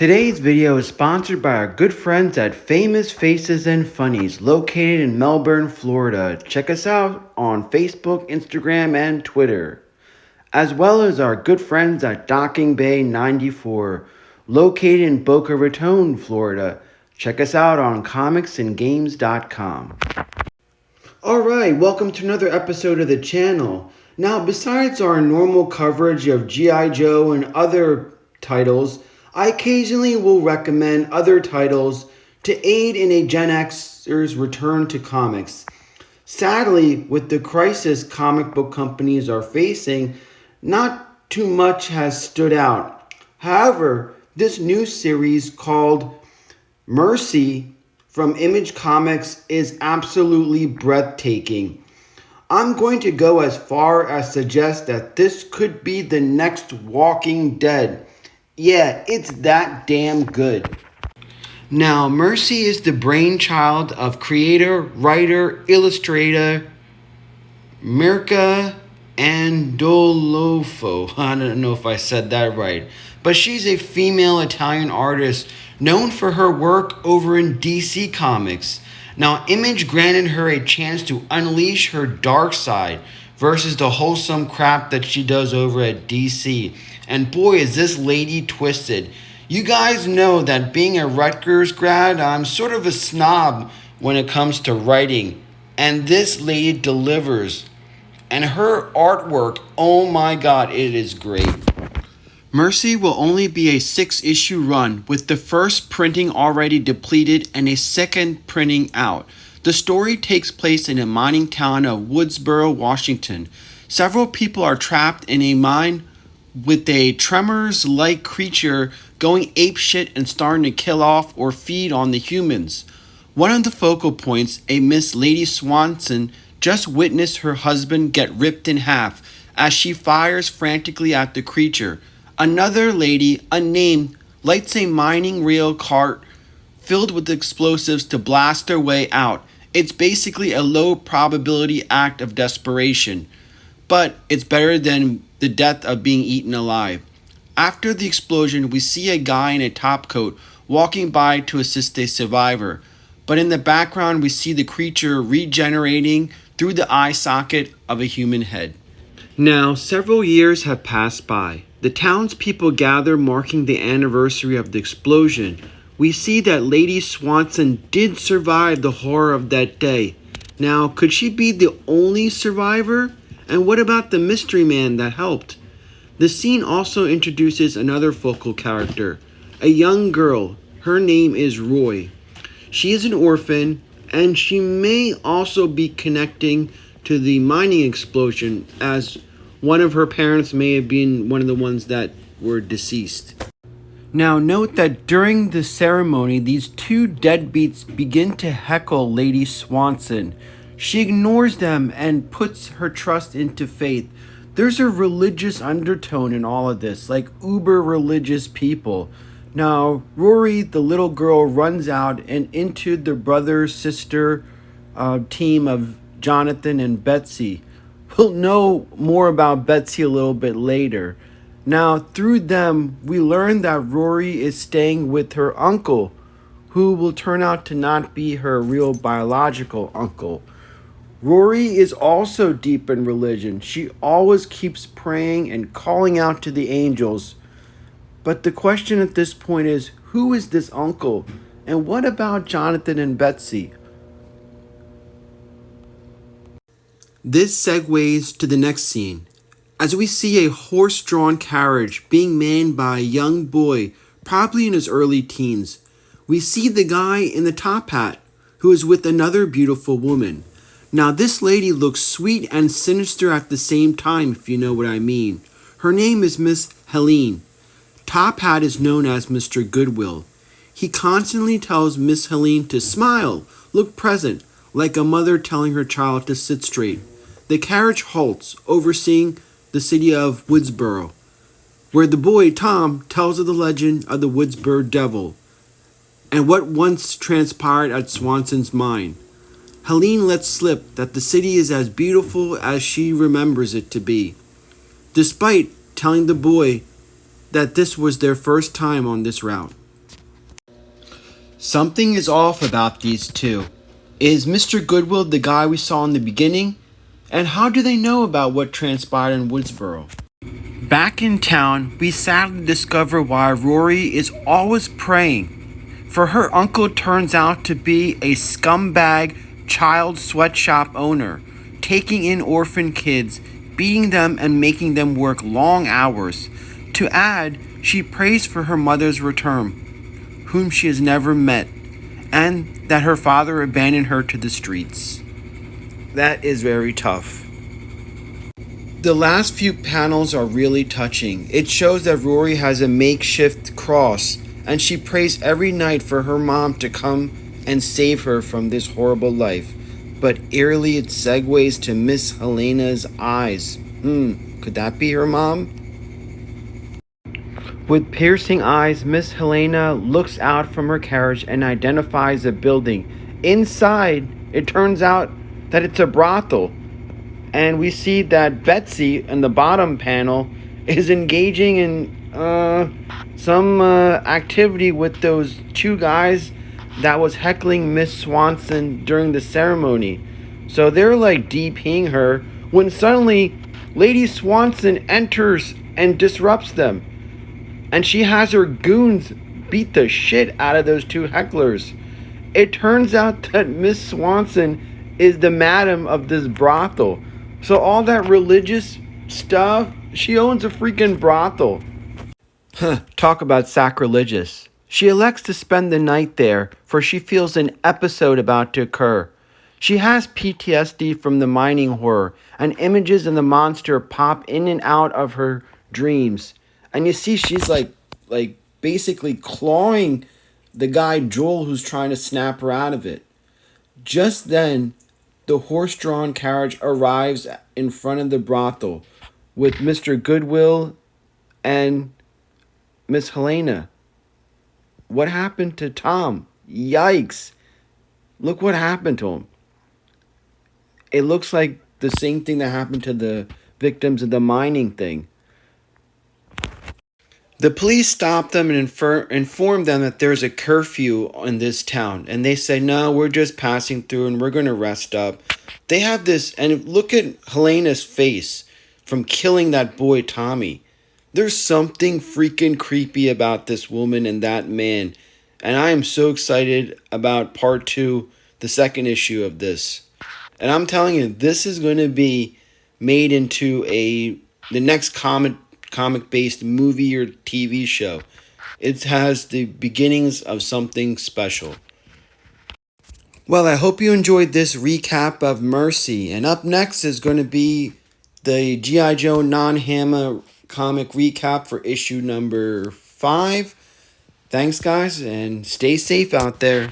Today's video is sponsored by our good friends at Famous Faces and Funnies, located in Melbourne, Florida. Check us out on Facebook, Instagram, and Twitter. As well as our good friends at Docking Bay 94, located in Boca Raton, Florida. Check us out on comicsandgames.com. Alright, welcome to another episode of the channel. Now, besides our normal coverage of G.I. Joe and other titles, I occasionally will recommend other titles to aid in a Gen Xer's return to comics. Sadly, with the crisis comic book companies are facing, not too much has stood out. However, this new series called Mercy from Image Comics is absolutely breathtaking. I'm going to go as far as suggest that this could be the next Walking Dead. Yeah, it's that damn good. Now, Mercy is the brainchild of creator, writer, illustrator Mirka Andolfo. I don't know if I said that right, but she's a female Italian artist known for her work over in DC Comics. Now, Image granted her a chance to unleash her dark side versus the wholesome crap that she does over at DC. And boy, is this lady twisted. You guys know that being a Rutgers grad, I'm sort of a snob when it comes to writing. And this lady delivers. And her artwork, oh my god, it is great. Mercy will only be a 6-issue run, with the first printing already depleted and a second printing out. The story takes place in a mining town of Woodsburg, Washington. Several people are trapped in a mine with a tremors-like creature going apeshit and starting to kill off or feed on the humans. One of the focal points, a Miss Lady Swanson, just witnessed her husband get ripped in half as she fires frantically at the creature. Another lady, unnamed, lights a mining rail cart filled with explosives to blast their way out. It's basically a low probability act of desperation, but it's better than the death of being eaten alive. After the explosion, we see a guy in a topcoat walking by to assist a survivor, but in the background we see the creature regenerating through the eye socket of a human head. Now, several years have passed by. The townspeople gather marking the anniversary of the explosion. We see that Lady Swanson did survive the horror of that day. Now, could she be the only survivor? And what about the mystery man that helped? The scene also introduces another focal character, a young girl. Her name is Roy. She is an orphan, and she may also be connecting to the mining explosion, as one of her parents may have been one of the ones that were deceased. Now, note that during the ceremony, these two deadbeats begin to heckle Lady Swanson. She ignores them and puts her trust into faith. There's a religious undertone in all of this, like uber religious people. Now, Rory, the little girl, runs out and into the brother-sister team of Jonathan and Betsy. We'll know more about Betsy a little bit later. Now, through them, we learn that Rory is staying with her uncle, who will turn out to not be her real biological uncle. Rory is also deep in religion. She always keeps praying and calling out to the angels. But the question at this point is, who is this uncle? And what about Jonathan and Betsy? This segues to the next scene, as we see a horse-drawn carriage being manned by a young boy, probably in his early teens. We see the guy in the top hat, who is with another beautiful woman. Now, this lady looks sweet and sinister at the same time, if you know what I mean. Her name is Miss Helene. Top Hat is known as Mr. Goodwill. He constantly tells Miss Helene to smile, look present, like a mother telling her child to sit straight. The carriage halts, overseeing the city of Woodsboro, where the boy, Tom, tells of the legend of the Woodsburg Devil and what once transpired at Swanson's mine. Helene lets slip that the city is as beautiful as she remembers it to be, despite telling the boy that this was their first time on this route. Something is off about these two. Is Mr. Goodwill the guy we saw in the beginning? And how do they know about what transpired in Woodsboro? Back in town, we sadly discover why Rory is always praying. For her uncle turns out to be a scumbag child sweatshop owner, taking in orphan kids, beating them and making them work long hours. To add, she prays for her mother's return, whom she has never met, and that her father abandoned her to the streets. That is very tough. The last few panels are really touching. It shows that Rory has a makeshift cross, and she prays every night for her mom to come and save her from this horrible life. But eerily it segues to Miss Helena's eyes. Could that be her mom? With piercing eyes, Miss Helena looks out from her carriage and identifies a building. Inside, it turns out that it's a brothel. And we see that Betsy in the bottom panel is engaging in some activity with those two guys that was heckling Miss Swanson during the ceremony. So they're like DPing her when suddenly Lady Swanson enters and disrupts them. And she has her goons beat the shit out of those two hecklers. It turns out that Miss Swanson is the madam of this brothel. So all that religious stuff, she owns a freaking brothel. Talk about sacrilegious. She elects to spend the night there, for she feels an episode about to occur. She has PTSD from the mining horror, and images of the monster pop in and out of her dreams. And you see she's like basically clawing the guy Joel who's trying to snap her out of it. Just then, the horse-drawn carriage arrives in front of the brothel with Mr. Goodwill and Miss Helena. What happened to Tom? Yikes. Look what happened to him. It looks like the same thing that happened to the victims of the mining thing. The police stop them and inform them that there's a curfew in this town. And they say, no, we're just passing through and we're going to rest up. They have this, and look at Helena's face from killing that boy Tommy. There's something freaking creepy about this woman and that man. And I am so excited about part 2, the second issue of this. And I'm telling you, this is going to be made into the next comic-based movie or TV show. It has the beginnings of something special. Well, I hope you enjoyed this recap of Mercy. And up next is going to be the G.I. Joe non-Hammer comic recap for issue number 5. Thanks, guys, and stay safe out there.